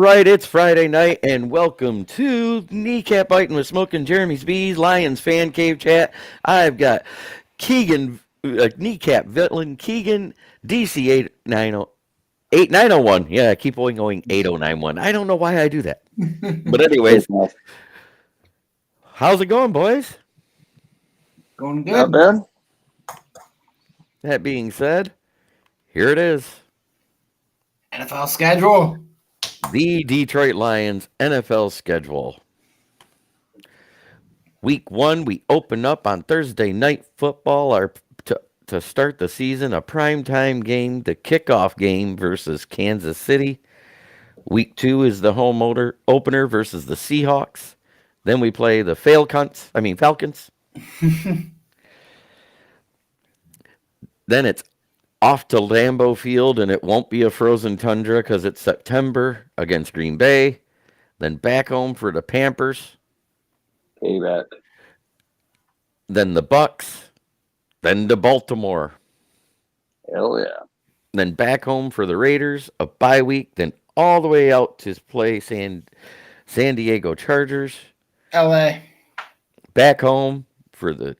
right, it's Friday night, and welcome to Kneecap Biting with Smokin, Jeremy's Bees, Lions Fan Cave Chat. I've got Keegan, Kneecap Villain, Keegan, DC 8901. Yeah, I keep going 8091. I don't know why I do that. But anyways, how's it going, boys? Going Not good. bad. That being said, here it is. NFL schedule. The Detroit Lions NFL schedule. Week 1, we open up on Thursday night football. To start the season, a primetime game, the kickoff game versus Kansas City. Week 2 is the home opener versus the Seahawks. Then we play the Falcons. Then it's off to Lambeau Field, and it won't be a frozen tundra because it's September against Green Bay. Then back home for the Pampers. Payback. Then the Bucks. Then to Baltimore. Hell yeah. Then back home for the Raiders, a bye week, then all the way out to play San Diego Chargers. LA. Back home for the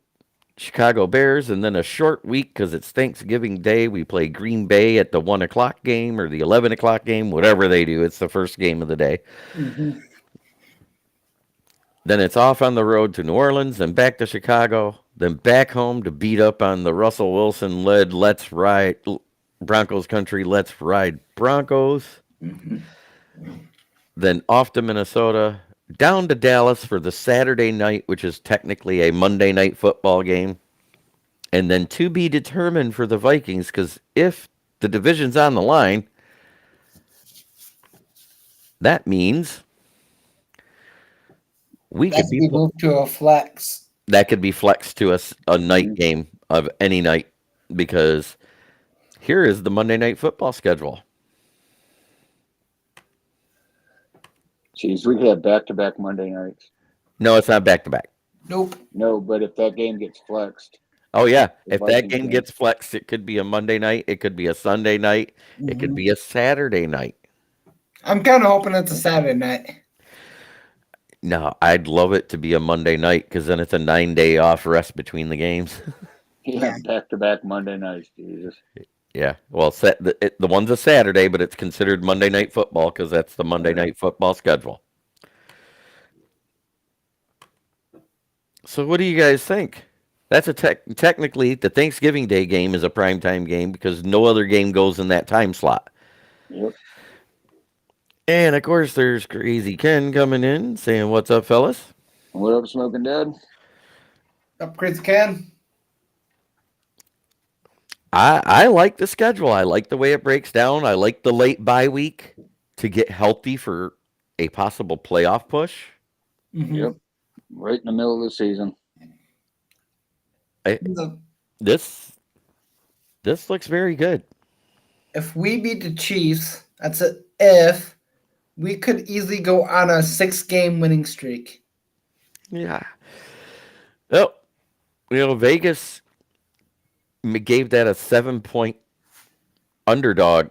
Chicago Bears, and then a short week because it's Thanksgiving Day. We play Green Bay at the 1 o'clock game or the 11 o'clock game, whatever they do. It's the first game of the day. Mm-hmm. Then it's off on the road to New Orleans, then back to Chicago, then back home to beat up on the Russell Wilson-led Let's Ride Broncos country, Let's Ride Broncos. Mm-hmm. Then off to Minnesota, down to Dallas for the Saturday night, which is technically a Monday night football game. And then to be determined for the Vikings, because if the division's on the line, that means we could be moved to a flex. That could be flexed to a night game of any night, because here is the Monday night football schedule. Jeez, we could have back-to-back Monday nights. No, it's not back to back. Nope. No, but if that game gets flexed. Oh yeah, if that Vikings game game. gets flexed, it could be a Monday night, it could be a Sunday night, it could be a Saturday night. I'm kind of hoping it's a Saturday night. No, I'd love it to be a Monday night because then it's a 9-day off rest between the games. Yeah, back-to-back Monday nights, Jesus. Yeah, well, the one's a Saturday, but it's considered Monday night football because that's the Monday night football schedule. So what do you guys think? That's technically the Thanksgiving Day game is a primetime game because no other game goes in that time slot. Yep. And of course, there's Crazy Ken coming in saying, "What's up, fellas?" What up, Smoking Dad? Up, Chris Ken. I like the schedule. I like the way it breaks down. I like the late bye week to get healthy for a possible playoff push. Mm-hmm. Yep. Right in the middle of the season. This looks very good. If we beat the Chiefs, that's a if, we could easily go on a 6-game winning streak. Yeah. Well, Vegas gave that a 7-point underdog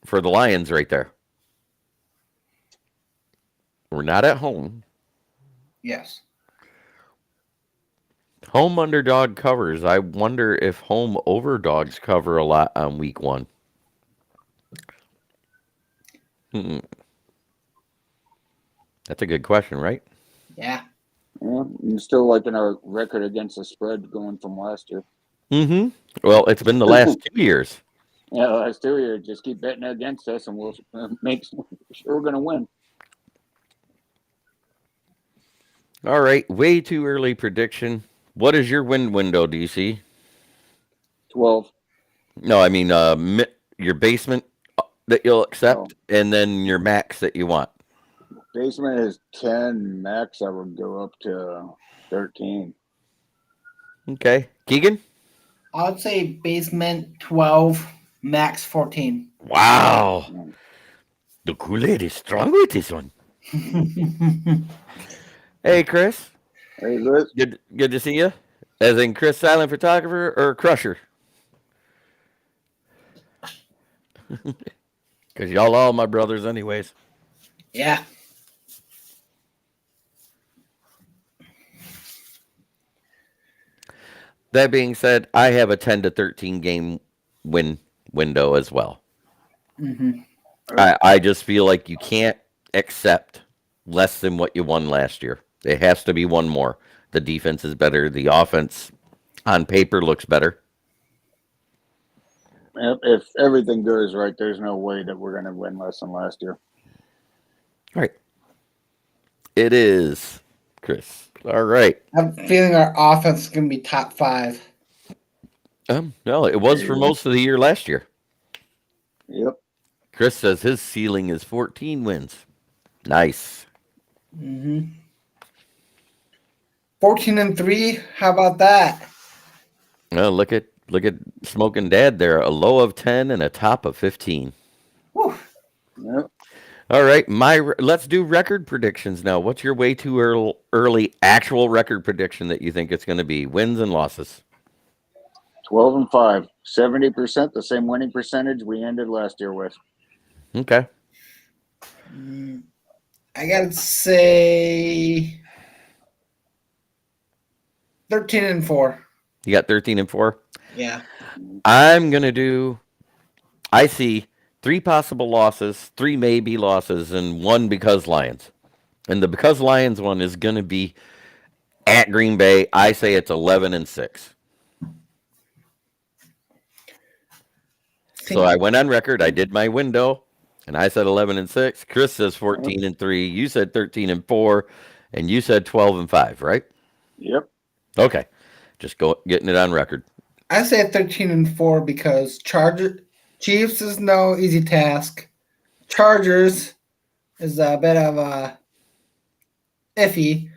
for the Lions right there. We're not at home. Yes. Home underdog covers. I wonder if home overdogs cover a lot on week 1. That's a good question, right? Yeah. Yeah, I'm still liking our record against the spread going from last year. Mm-hmm. Well, it's been the last 2 years. Yeah, the last 2 years. Just keep betting against us and we'll make sure we're going to win. All right, way too early prediction. What is your win window, DC? 12. No, I mean your basement that you'll accept, and then your max that you want. Basement is 10. Max, I would go up to 13. Okay. Keegan? I would say basement 12, max 14. Wow. The Kool-Aid is strong with this one. Hey, Chris. Hey, Liz. Good to see you. As in Chris, silent photographer, or Crusher? Because y'all all my brothers anyways. Yeah. That being said, I have a 10 to 13 game win window as well. Mm-hmm. I just feel like you can't accept less than what you won last year. It has to be one more. The defense is better. The offense on paper looks better. If everything goes right, there's no way that we're going to win less than last year. All right. It is, Chris. All right. I'm feeling our offense is going to be top 5. No, it was for most of the year last year. Yep. Chris says his ceiling is 14 wins. Nice. Mm-hmm. 14-3. How about that? Look at Smokin' Dad there. A low of 10 and a top of 15. Whew. Yep. All right, let's do record predictions now. What's your way too early actual record prediction that you think it's going to be? Wins and losses. 12-5. 70%, the same winning percentage we ended last year with. Okay. I got to say 13-4. You got 13 and 4. Yeah. I'm going to do I see 3 possible losses, 3 maybe losses and 1 because Lions. And the because Lions one is going to be at Green Bay. I say it's 11 and 6. So I went on record. I did my window, and I said 11 and 6. Chris says 14 and 3. You said 13 and 4, and you said 12 and 5, right? Yep. Okay, just getting it on record. I say 13-4 because Chiefs is no easy task. Chargers is a bit of a iffy.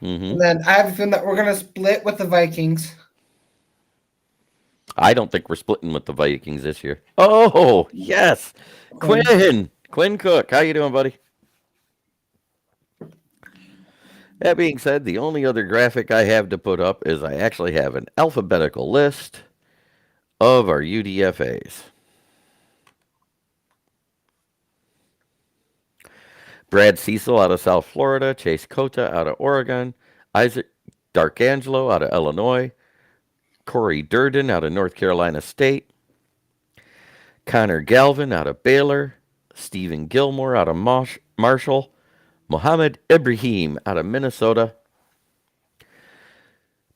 And then I have a feeling that we're going to split with the Vikings. I don't think we're splitting with the Vikings this year. Oh, yes. Quinn Cook. How you doing, buddy? That being said, the only other graphic I have to put up is I actually have an alphabetical list of our UDFAs. Brad Cecil out of South Florida, Chase Cota out of Oregon, Isaac Darkangelo out of Illinois, Corey Durden out of North Carolina State, Connor Galvin out of Baylor, Stephen Gilmore out of Marshall, Mohammed Ibrahim out of Minnesota,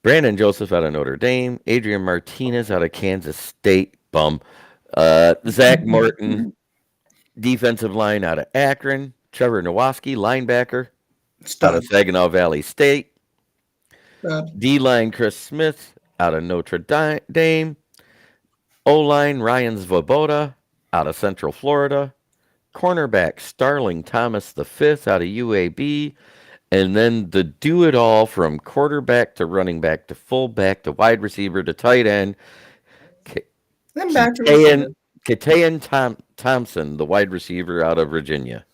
Brandon Joseph out of Notre Dame, Adrian Martinez out of Kansas State, Zach Morton, defensive line out of Akron, Trevor Nowaski, linebacker out of Saginaw Valley State, D-line Chris Smith out of Notre Dame, O-line Ryan Svoboda out of Central Florida, cornerback Starling Thomas V out of UAB, and then the do-it-all from quarterback to running back to fullback to wide receiver to tight end, Katayan Thompson, the wide receiver out of Virginia.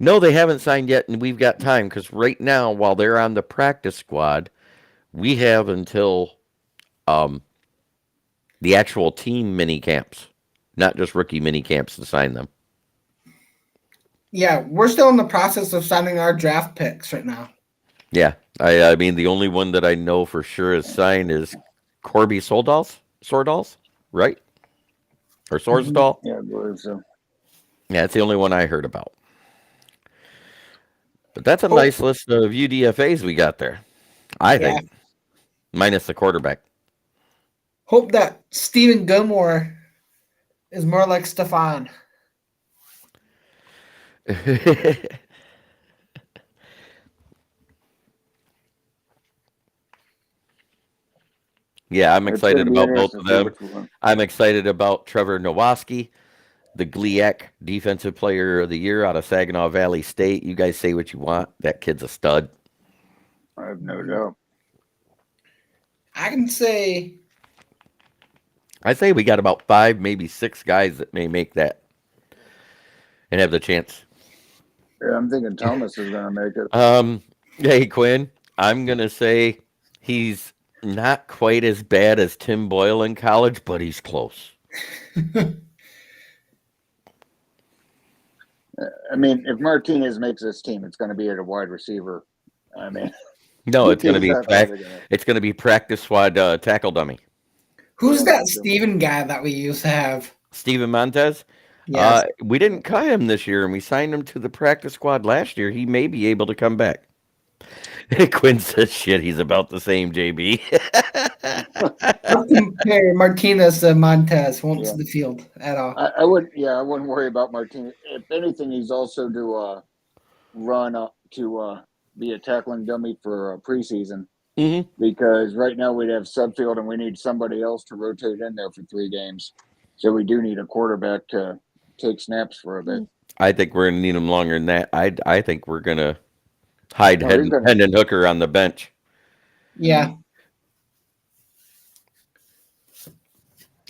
No, they haven't signed yet, and we've got time because right now, while they're on the practice squad, we have until the actual team mini camps, not just rookie mini camps, to sign them. Yeah, we're still in the process of signing our draft picks right now. Yeah, I mean, the only one that I know for sure is signed is Corby Sordals, right? Or Sorsdal? Yeah, I believe so. Yeah, it's the only one I heard about. But that's a nice list of UDFAs we got there, I think. Minus the quarterback. Hope that Stephen Gilmore is more like Stefan. Yeah, I'm excited about both of them. I'm excited about Trevor Nowaski, the GLIAC Defensive Player of the Year out of Saginaw Valley State. You guys say what you want. That kid's a stud. I have no doubt. I say we got about 5, maybe 6 guys that may make that and have the chance. Yeah, I'm thinking Thomas is going to make it. Hey, Quinn, I'm going to say he's not quite as bad as Tim Boyle in college, but he's close. I mean, if Martinez makes this team, it's going to be at a wide receiver. I mean, No, who it's going to teams be out there are going to? it's going to be practice squad tackle dummy. Who's Yeah, that Steven guy that we used to have? Steven Montez. Yes. We didn't cut him this year, and we signed him to the practice squad last year. He may be able to come back. Quinn says, "Shit, he's about the same." JB. Let's compare Martinez to Montez. Won't Yeah. see the field at all. I would. Yeah, I wouldn't worry about Martinez. If anything, he's also to run up to be a tackling dummy for preseason. Mm-hmm. Because right now we'd have Sudfield and we need somebody else to rotate in there for 3 games. So we do need a quarterback to take snaps for a bit. I think we're gonna need him longer than that. I think we're gonna hide No, he's gonna- Hendon Hooker on the bench. Yeah.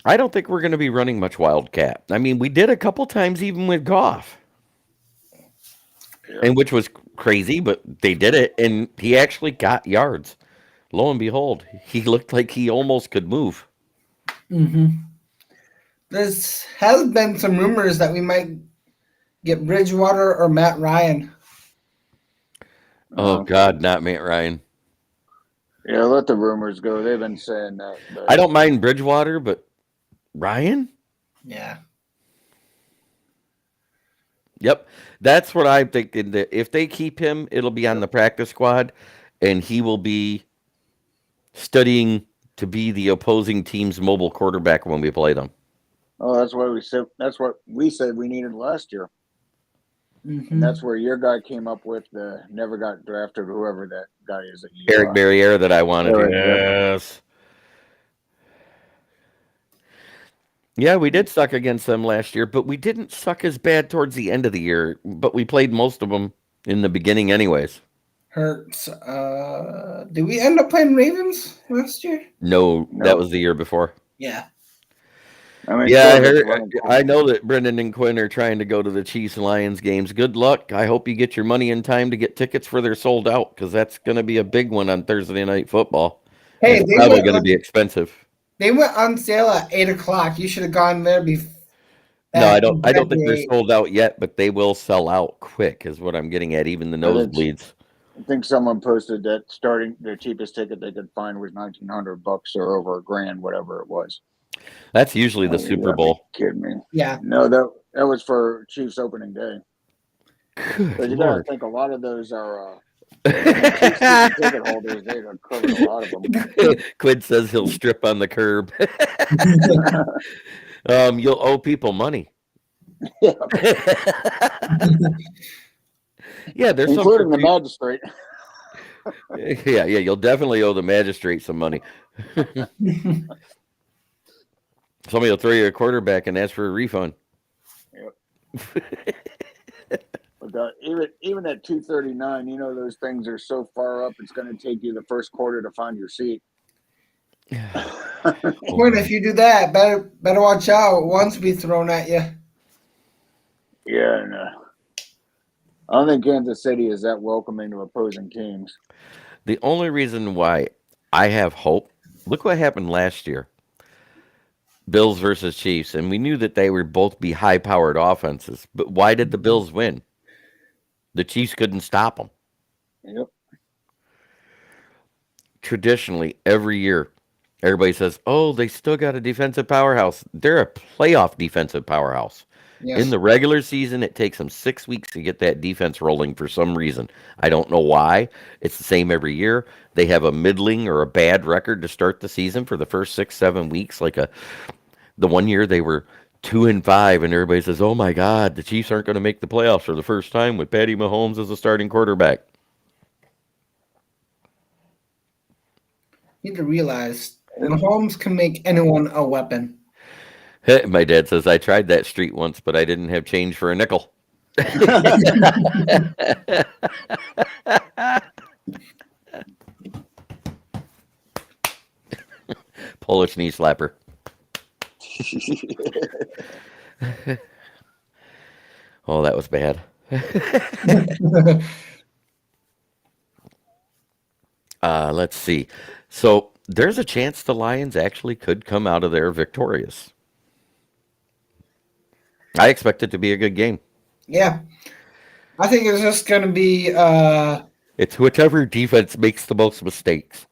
I don't think we're gonna be running much Wildcat. I mean, we did a couple times even with Goff, and which was crazy, but they did it, and he actually got yards. Lo and behold, he looked like he almost could move. Mm-hmm. There's has been some rumors that we might get Bridgewater or Matt Ryan. Oh God, not Matt Ryan. Yeah, let the rumors go. They've been saying that. But I don't mind Bridgewater, but Ryan? Yeah. Yep. That's what I'm thinking. That if they keep him, it'll be on the practice squad, and he will be studying to be the opposing team's mobile quarterback when we play them. Oh, that's what we said. That's what we said we needed last year. Mm-hmm. And that's where your guy came up with the never got drafted, whoever that guy is. That you Eric Barriere that I wanted. Eric, Yes. Yeah, we did suck against them last year, but we didn't suck as bad towards the end of the year. But we played most of them in the beginning, anyways. Hurts. Did we end up playing Ravens last year? No, that was the year before. Yeah. I mean, Yeah, Georgia's I know that Brendan and Quinn are trying to go to the Chiefs and Lions games. Good luck. I hope you get your money in time to get tickets for their sold out, because that's going to be a big one on Thursday Night Football. Hey, it's they probably went going to on- be expensive. They went on sale at 8:00. You should have gone there before. No, I don't think they're sold out yet, but they will sell out quick, is what I'm getting at. Even the nosebleeds. I think someone posted that starting the cheapest ticket they could find was $1,900 or over $1,000, whatever it was. That's usually the Super Bowl. Kidding me? Yeah. No, that was for Chiefs opening day. Good But you gotta Lord. think a lot of those are Chiefs season ticket holders. They have covered a lot of them. Quinn says he'll strip on the curb. You'll owe people money. Yeah, Yeah, there's including the some. magistrate. Yeah, you'll definitely owe the magistrate some money. Somebody will throw you a quarterback and ask for a refund. But even at 239, you know those things are so far up. It's going to take you the first quarter to find your seat. Quinn, if you do that, better watch out. One's be thrown at you. Yeah, no. I don't think Kansas City is that welcoming to opposing teams. The only reason why I have hope, look what happened last year. Bills versus Chiefs, and we knew that they would both be high-powered offenses. But why did the Bills win? The Chiefs couldn't stop them. Yep. Traditionally, every year, everybody says, oh, they still got a defensive powerhouse. They're a playoff defensive powerhouse. Yes. In the regular season, it takes them 6 weeks to get that defense rolling for some reason. I don't know why. It's the same every year. They have a middling or a bad record to start the season for the first 6-7 weeks. The one year they were 2-5, and everybody says, oh my God, the Chiefs aren't going to make the playoffs for the first time with Patty Mahomes as a starting quarterback. You need to realize Mahomes can make anyone a weapon. My dad says, I tried that street once, but I didn't have change for a nickel. Polish knee slapper. Oh, that was bad. Let's see. So there's a chance the Lions actually could come out of there victorious. I expect it to be a good game. Yeah, I think it's just going to be. It's whichever defense makes the most mistakes.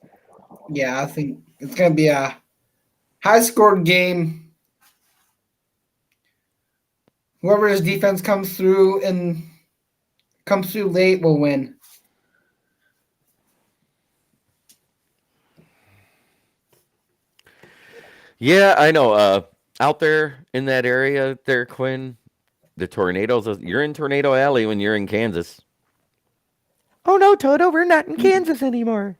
Yeah, I think it's going to be a high-scored game. Whoever's defense comes through late will win. Yeah, I know. Out there in that area, there, Quinn, the tornadoes. You're in Tornado Alley when you're in Kansas. Oh no, Toto, we're not in Kansas anymore.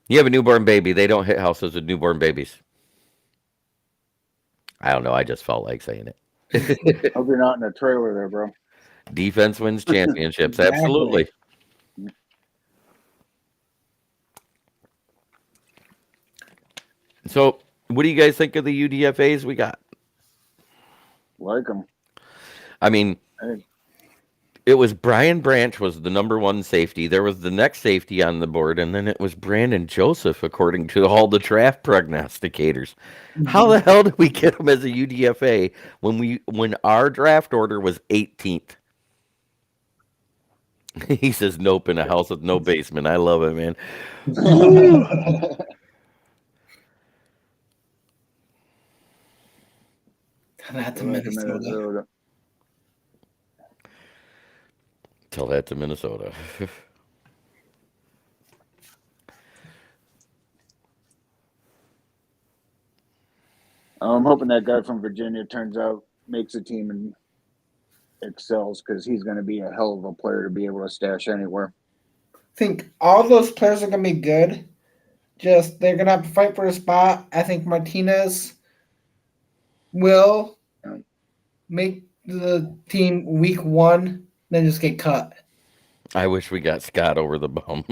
You have a newborn baby. They don't hit houses with newborn babies. I don't know. I just felt like saying it. Hope you're not in a trailer there, bro. Defense wins championships. Exactly. Absolutely. So, what do you guys think of the UDFA's we got? Like them. I mean, Hey, it was Brian Branch was the number one safety. There was the next safety on the board, and then it was Brandon Joseph, according to all the draft prognosticators. How the Mhm. hell did we get him as a UDFA when our draft order was 18th? He says nope in a house with no basement. I love it, man. Woo! Not to Go back to Minnesota. Minnesota. Tell that to Minnesota. I'm hoping that guy from Virginia turns out, makes a team, and excels because he's going to be a hell of a player to be able to stash anywhere. I think all those players are going to be good. Just they're going to have to fight for a spot. I think Martinez will make the team week one, then just get cut. I wish we got Scott over the bum.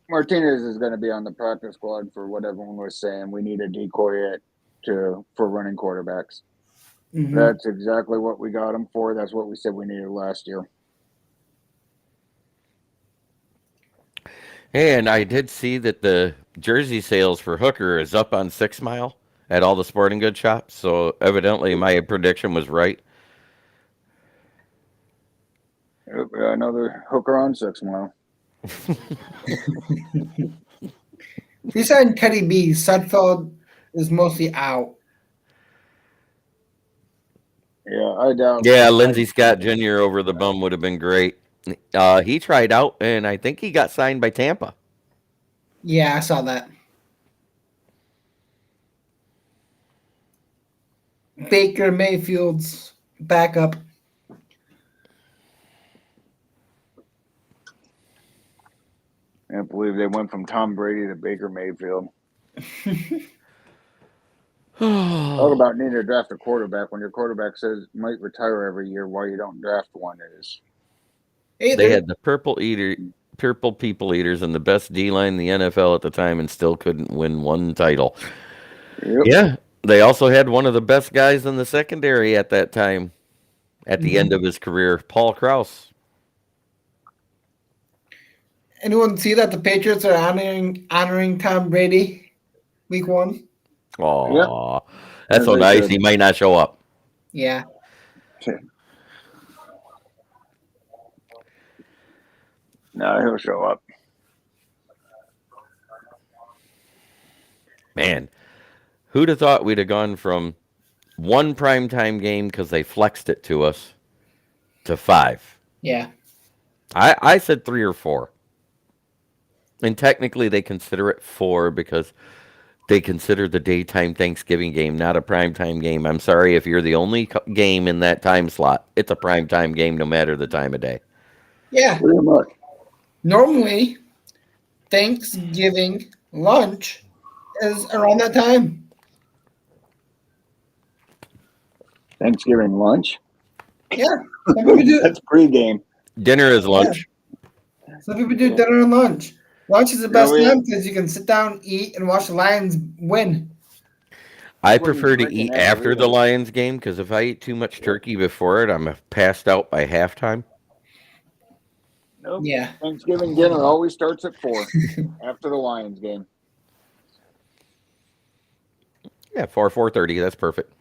Martinez is going to be on the practice squad for what everyone was saying. We need a decoy for running quarterbacks. Mm-hmm. That's exactly what we got him for. That's what we said we needed last year. Hey, and I did see that the jersey sales for Hooker is up on 6 Mile at all the sporting goods shops. So evidently my prediction was right. Another hooker on 6 Mile. If you signed Teddy B, Sudfeld is mostly out. Yeah, I doubt. Yeah, Lindsey Scott Jr. over the bum would have been great. He tried out, and I think he got signed by Tampa. Yeah, I saw that. Baker Mayfield's backup. I can't believe they went from Tom Brady to Baker Mayfield. Talk about needing to draft a quarterback when your quarterback says might retire every year. Why you don't draft one is Hey, They there. had the purple people eaters, and the best D line in the NFL at the time, and still couldn't win one title. yep. Yeah, they also had one of the best guys in the secondary at that time. At the end of his career, Paul Krause. Anyone see that the Patriots are honoring Tom Brady week one? Yep. Aw, that's As so they nice. should. He might not show up. Yeah. No, he'll show up. Man, who'd have thought we'd have gone from one primetime game because they flexed it to us to five? Yeah. I said three or four. And technically, they consider it four because they consider the daytime Thanksgiving game not a primetime game. I'm sorry if you're the only game in that time slot. It's a primetime game no matter the time of day. Yeah. Pretty much. Normally, Thanksgiving lunch is around that time. Thanksgiving lunch. Yeah. Some people do. That's pregame. Dinner is Yeah. lunch. Some people do dinner and lunch. Lunch is the Yeah, best we time because you can sit down, eat, and watch the Lions win. I wouldn't prefer to freaking eat ever after eat the it. Lions game because if I eat too much turkey before it, I'm passed out by halftime. Nope. Yeah. Thanksgiving dinner always starts at 4 after the Lions game. Yeah, 4:30. That's perfect.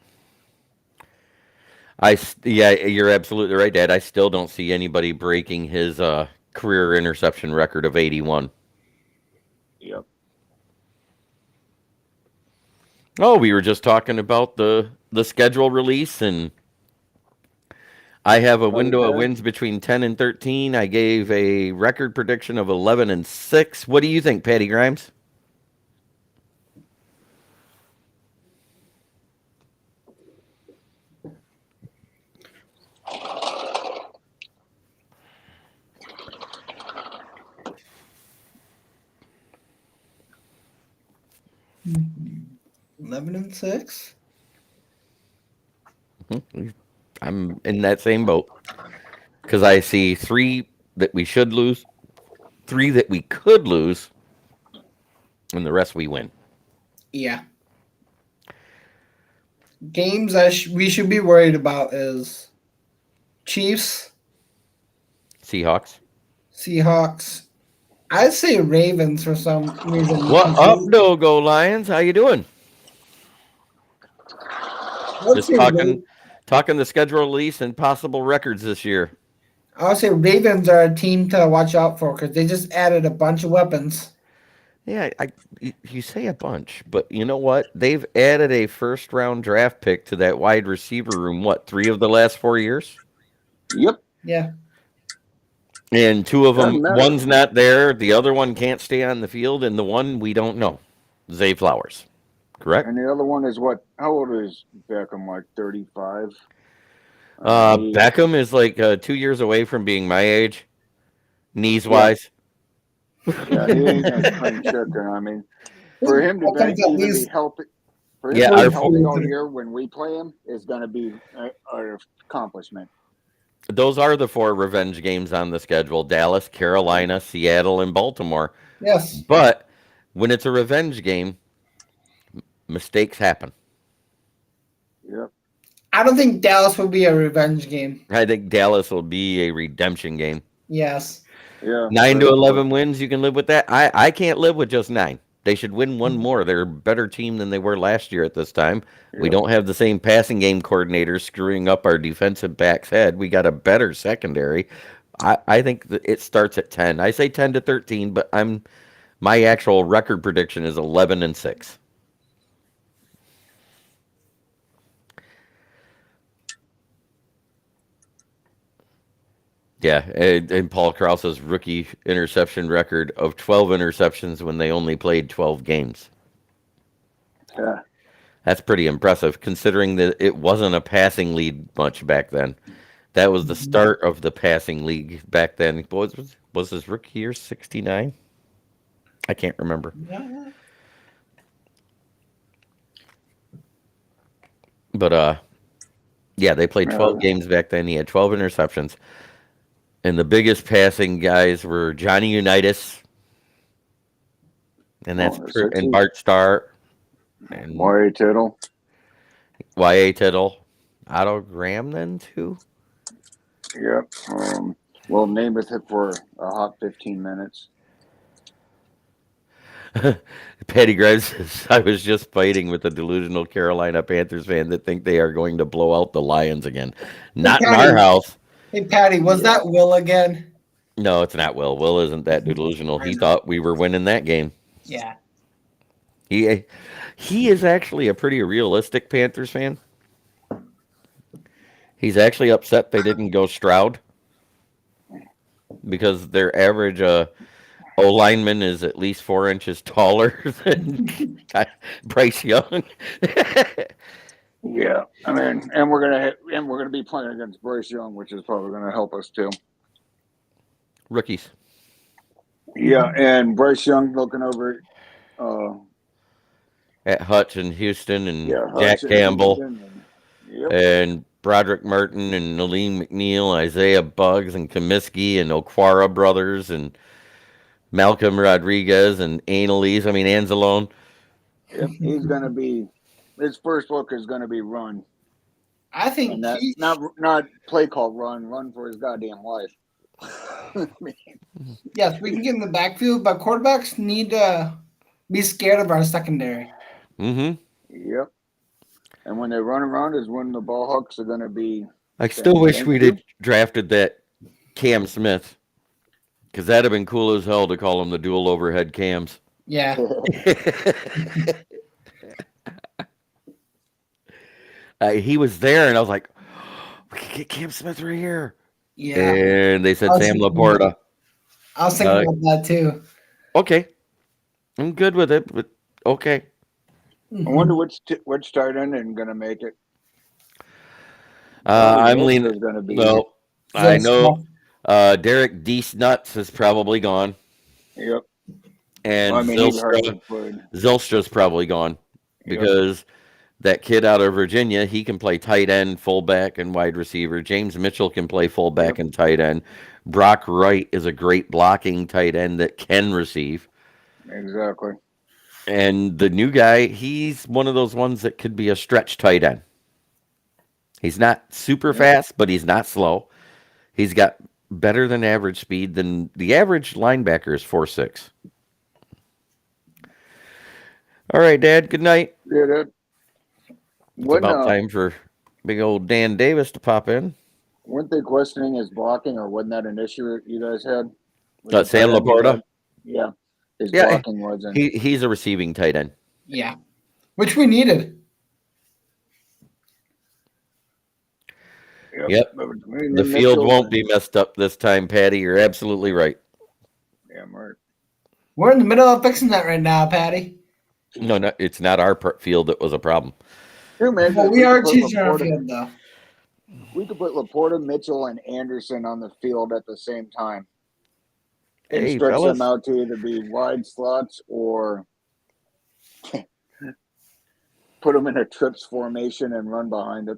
Yeah, you're absolutely right, Dad. I still don't see anybody breaking his career interception record of 81. Yep. Oh, we were just talking about the schedule release, and I have a window of Okay. wins between 10 and 13. I gave a record prediction of 11 and 6. What do you think, Patty Grimes? Mhm. 11-6. I'm in that same boat because I see 3 that we should lose, 3 that we could lose, and the rest we win. Yeah. Games we should be worried about is Chiefs, Seahawks. Seahawks. I'd say Ravens for some reason. What up, Go Lions? How you doing? Let's Just say talking the schedule release and possible records this year. I would say Ravens are a team to watch out for because they just added a bunch of weapons. Yeah, you say a bunch, but you know what? They've added a first round draft pick to that wide receiver room. What, 3 of the last 4 years? Yep. Yeah. And 2 of them, Doesn't matter. one's not there, the other one can't stay on the field, and the one we don't know. Zay Flowers, correct? And the other one is what? How old is Beckham? Like 35. He, Beckham is like 2 years away from being my age, knees yeah, wise. yeah. He ain't no spring chicken. I mean, for him to Beckham's at even be least healthy, for him Yeah, to be our healthy all year when we play him is going to be an accomplishment. those are the 4 revenge games on the schedule: Dallas, Carolina, Seattle, and Baltimore. Yes. But when it's a revenge game, mistakes happen. Yep. I don't think Dallas will be a revenge game. I think Dallas will be a redemption game. Yes. Yeah. 9 to 11 wins, you can live with that. I can't live with just 9. They should win one more. They're a better team than they were last year at this time. We Yep. don't have the same passing game coordinator screwing up our defensive back's head. We got a better secondary. I think that it starts at 10. I say 10 to 13, but my actual record prediction is 11 and 6. Yeah, and Paul Krause's rookie interception record of 12 interceptions when they only played 12 games. Yeah. That's pretty impressive considering that it wasn't a passing lead much back then. That was the start of the passing league back then. Was his rookie year 69? I can't remember. Yeah. But yeah, they played 12 games back then. He had 12 interceptions. And the biggest passing guys were Johnny Unitas, and and Bart Starr, and Y.A. Tittle. Y.A. Tittle. Otto Graham then too. Yep. Well, Namath hit for a hot 15 minutes. Patty Grimes says, I was just fighting with a delusional Carolina Panthers fan that think they are going to blow out the Lions again. Not in our house. Hey, Patty, was that Will again? No, it's not Will. Will isn't that delusional. He thought we were winning that game. Yeah. He is actually a pretty realistic Panthers fan. He's actually upset they didn't go Stroud because their average O-lineman is at least 4 inches taller than Bryce Young. Yeah, I mean, and we're gonna be playing against Bryce Young, which is probably gonna help us too. Rookies. Yeah, and Bryce Young looking over At Hutch and Houston and Hutch Jack Campbell yep. and Broderick Martin and Naleen McNeil, Isaiah Buggs and Comiskey and Okwara brothers and Malcolm Rodriguez and Anzalone. Yep, he's gonna be. His first look is gonna be run. I think And that, not play call run for his goddamn life. yes, we can get in the backfield, but quarterbacks need to be scared of our secondary. Mm-hmm. Yep. And when they run around is when the ball hawks are going to be. I still wish Thank we'd you. have drafted that Cam Smith, because that'd have been cool as hell to call him the dual overhead cams. Yeah. He was there, and I was like, we could get Cam Smith right here. Yeah. And they I said was Sam thinking- Laporta. I was thinking about that too. Okay, I'm good with it, but okay. I wonder which tight end is going to make it. I'm leaning. Is going to be. Well, I know Derek Deese Nuts is probably gone, Yep. and Well, I mean, he's hardly played. Zylstra's probably gone because that kid out of Virginia, he can play tight end, fullback, and wide receiver. James Mitchell can play fullback and tight end. Brock Wright is a great blocking tight end that can receive. Exactly. And the new guy, he's one of those ones that could be a stretch tight end. He's not super fast, but he's not slow. He's got better than average speed than the average linebacker is 4.6. All right, Dad. Good night. Yeah, that. It's about time for big old Dan Davis to pop in. Weren't they questioning his blocking, or wasn't that an issue you guys had? Sam Laporta? Yeah. His blocking wasn't. He's a receiving tight end. Yeah. Which we needed. Yep. The field won't be messed up this time, Patty. You're absolutely right. Yeah, Mark. We're in the middle of fixing that right now, Patty. No, it's not our field that was a problem. Here, man, well, we are choosing our field, though. We could put Laporta, Mitchell, and Anderson on the field at the same time. And stretch them out to either be wide slots or put them in a trips formation and run behind it.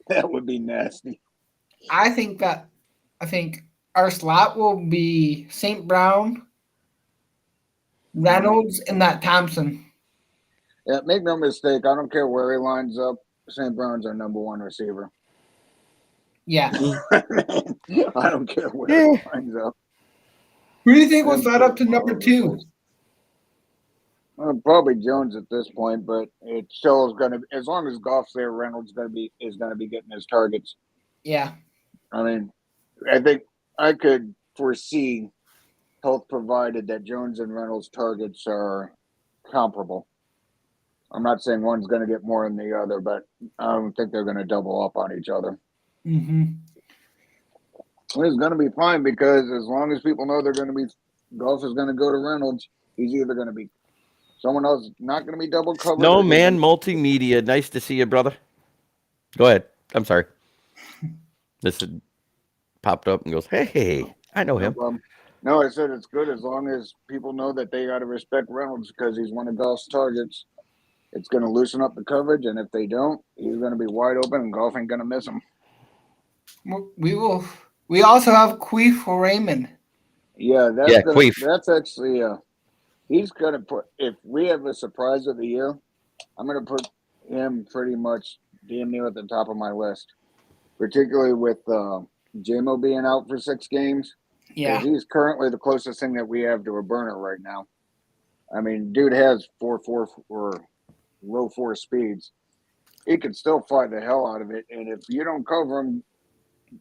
That would be nasty. I think our slot will be St. Brown, Reynolds, and that Thompson. Yeah, make no mistake. I don't care where he lines up. St. Brown's our number one receiver. Yeah. I don't care where he lines up. Who do you think will slide up to number 2? Probably Jones at this point, but it still is going to. As long as Goff's there, Reynolds is going to be getting his targets. Yeah. I mean, I think I could foresee, health provided, that Jones and Reynolds' targets are comparable. I'm not saying one's going to get more than the other, but I don't think they're going to double up on each other. Mm-hmm. It's going to be fine because as long as people know Goff is going to go to Reynolds, he's either going to be someone else not going to be double covered. No, man, multimedia. Nice to see you, brother. Go ahead. I'm sorry. This popped up and goes, hey, I know him. No, I said it's good as long as people know that they got to respect Reynolds because he's one of Goff's targets. It's going to loosen up the coverage, and if they don't, he's going to be wide open, and Goff ain't going to miss him. We will. We also have Queef Raymond. Yeah, Queef. That's actually he's going to put. If we have a surprise of the year, I'm going to put him pretty much damn near at the top of my list, particularly with J-Mo being out for 6 games. Yeah, he's currently the closest thing that we have to a burner right now. I mean, dude has 4.4 or low 4 speeds. He could still fight the hell out of it, and if you don't cover him,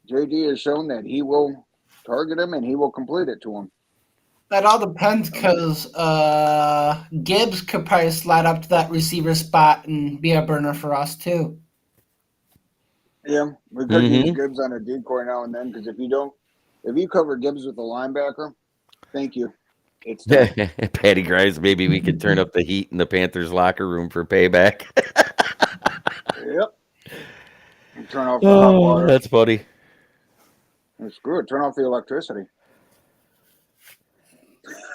JD has shown that he will target him and he will complete it to him. That all depends because Gibbs could probably slide up to that receiver spot and be a burner for us too. Yeah, we could use Gibbs on a decoy now and then because if you cover Gibbs with a linebacker, thank you. It's done. Patty Grimes, maybe we could turn up the heat in the Panthers locker room for payback. Yep. Turn off the hot water. That's funny. And screw it. Turn off the electricity.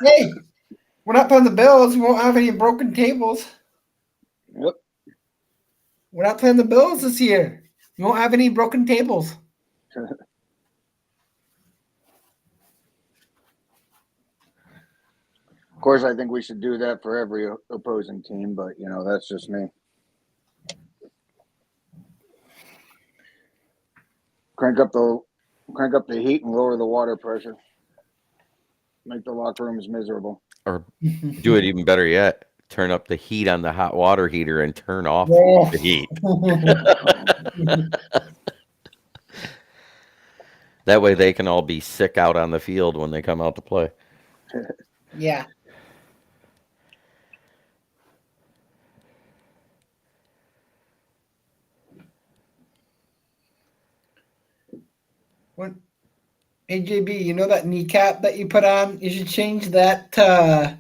Hey, we're not playing the Bills. We won't have any broken tables. Yep. We're not playing the Bills this year. We won't have any broken tables. Of course, I think we should do that for every opposing team, but that's just me. Crank up the heat and lower the water pressure. Make the locker rooms miserable. Or do it even better yet. turn up the heat on the hot water heater and turn off Whoa. the heat. Oh, That way they can all be sick out on the field when they come out to play. Yeah. What? AJB, you know that kneecap that you put on? You should change that to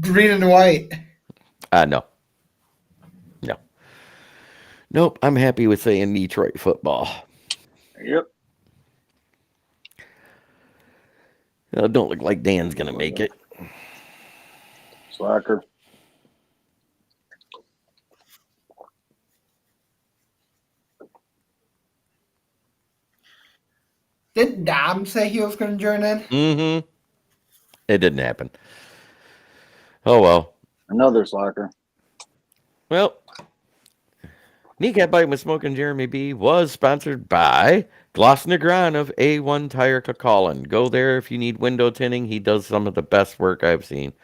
green and white. No, no, nope. I'm happy with saying Detroit football. yep. Don't look like Dan's gonna make it. Slacker. Did Dom say he was going to join in? Mm-hmm. It didn't happen. Oh well. Another slacker. Well, Kneecap Bite with Smokin' Jeremy B was sponsored by Gloss Negron of A1 Tire Cacolin. Go there if you need window tinting. He does some of the best work I've seen.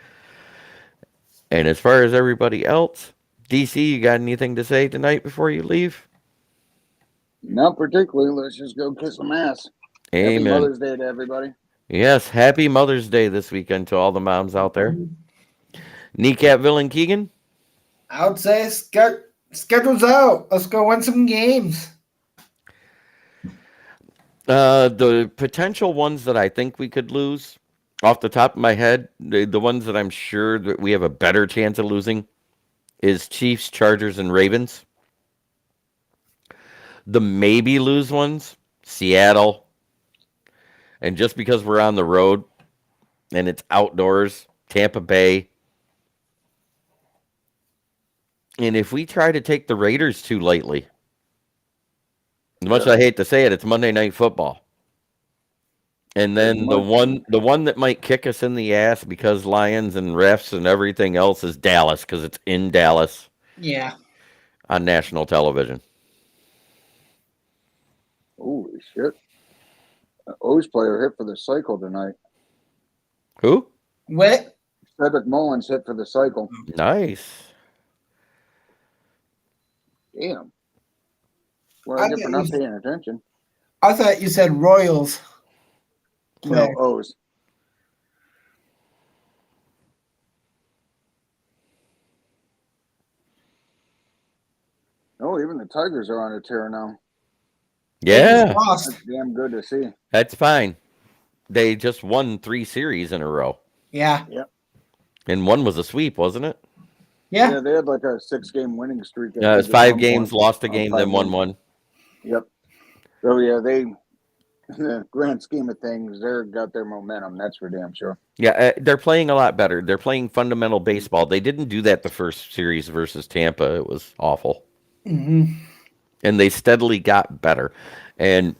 And as far as everybody else, DC, you got anything to say tonight before you leave? Not particularly. Let's just go kiss some ass. Happy Amen. Mother's Day to everybody. Yes, happy Mother's Day this weekend to all the moms out there. Kneecapville and Keegan? I would say schedule's out. Let's go win some games. The potential ones that I think we could lose, off the top of my head, the ones that I'm sure that we have a better chance of losing is Chiefs, Chargers, and Ravens. The maybe lose ones, Seattle. And just because we're on the road and it's outdoors, Tampa Bay. And if we try to take the Raiders too lightly, as much as I hate to say it, it's Monday Night Football. And then the one that might kick us in the ass because Lions and refs and everything else is Dallas, because it's in Dallas Yeah. on national television. Holy shit. O's player hit for the cycle tonight. Who? What? Cedric Mullins hit for the cycle. Nice. Damn. Well, I get for not paying attention. I thought you said Royals. No, O's. Oh, even the Tigers are on a tear now. Yeah, Lost. That's damn good to see. that's fine. They just won 3 series in a row. Yeah. And one was a sweep, wasn't it? Yeah. Yeah, they had like a 6-game winning streak. It was 5 games, lost a game, then won one. Yep. So yeah, they, in the grand scheme of things, they're got their momentum. That's for damn sure. Yeah, they're playing a lot better. They're playing fundamental baseball. They didn't do that the first series versus Tampa. It was awful. Mm-hmm. And they steadily got better. And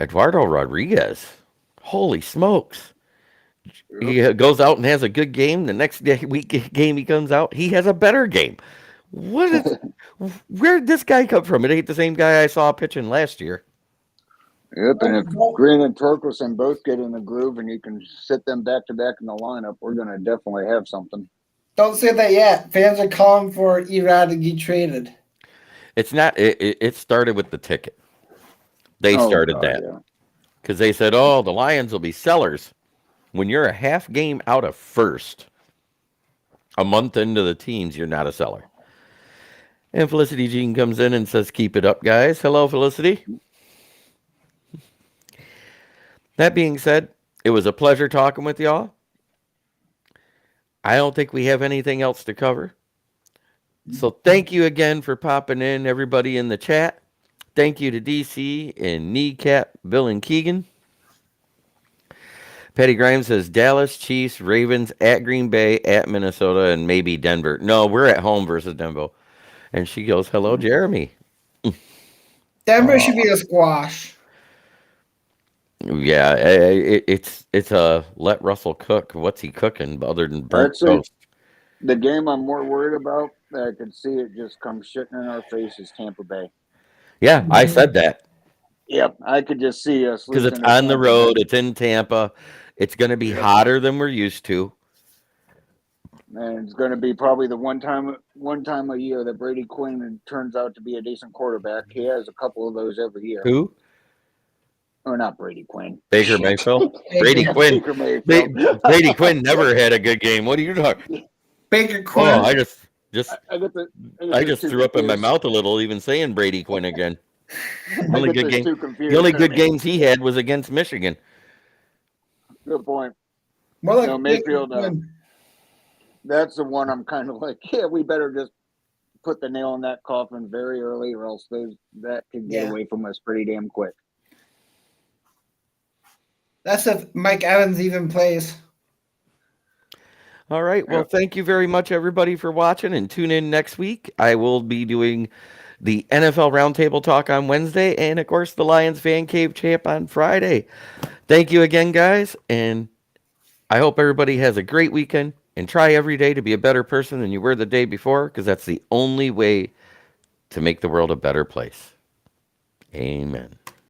Eduardo Rodriguez, holy smokes. He goes out and has a good game. The next game he comes out, he has a better game. Where did this guy come from? It ain't the same guy I saw pitching last year. Yep, and if Green and Torkelson both get in the groove and you can sit them back to back in the lineup, we're going to definitely have something. Don't say that yet. Fans are calling for Erod to get traded. It's not. It started with the ticket. They started that because they said, "Oh, the Lions will be sellers." When you're a half game out of first, a month into the teens, you're not a seller. And Felicity Jean comes in and says, "Keep it up, guys." Hello, Felicity. That being said, it was a pleasure talking with y'all. I don't think we have anything else to cover. So thank you again for popping in, everybody in the chat. Thank you to DC and Kneecap, Bill and Keegan. Patty Grimes says Dallas, Chiefs, Ravens, at Green Bay, at Minnesota, and maybe Denver. No, we're at home versus Denver. And she goes, hello, Jeremy. Denver should be a squash. Yeah, it's a let Russell cook. What's he cooking other than burnt toast? The game I'm more worried about, that I could see it just come shitting in our face, is Tampa Bay. Yeah, I said that. Yep, I could just see us because it's on the road. It's in Tampa. It's going to be Yep. hotter than we're used to. And it's going to be probably the one time a year that Brady Quinn turns out to be a decent quarterback. He has a couple of those every year. Who? Or not Brady Quinn. Baker Mayfield. Brady Baker, Quinn. Baker Mayfield. Brady Quinn never had a good game. What are you talking? Baker Oh, Quinn. I just I just threw up in my mouth a little even saying Brady Quinn again. The only good game. Confused. The only good games he had was against Michigan. Good point. More like No, Baker Mayfield. Quinn. That's the one I'm kind of like, yeah, we better just put the nail in that coffin very early, or else that could get Yeah. away from us pretty damn quick. That's if Mike Evans even plays. All right. Well, Yep. thank you very much, everybody, for watching, and tune in next week. I will be doing the NFL Roundtable Talk on Wednesday, and of course, the Lions Fan Cave Champ on Friday. Thank you again, guys, and I hope everybody has a great weekend. And try every day to be a better person than you were the day before, because that's the only way to make the world a better place. Amen.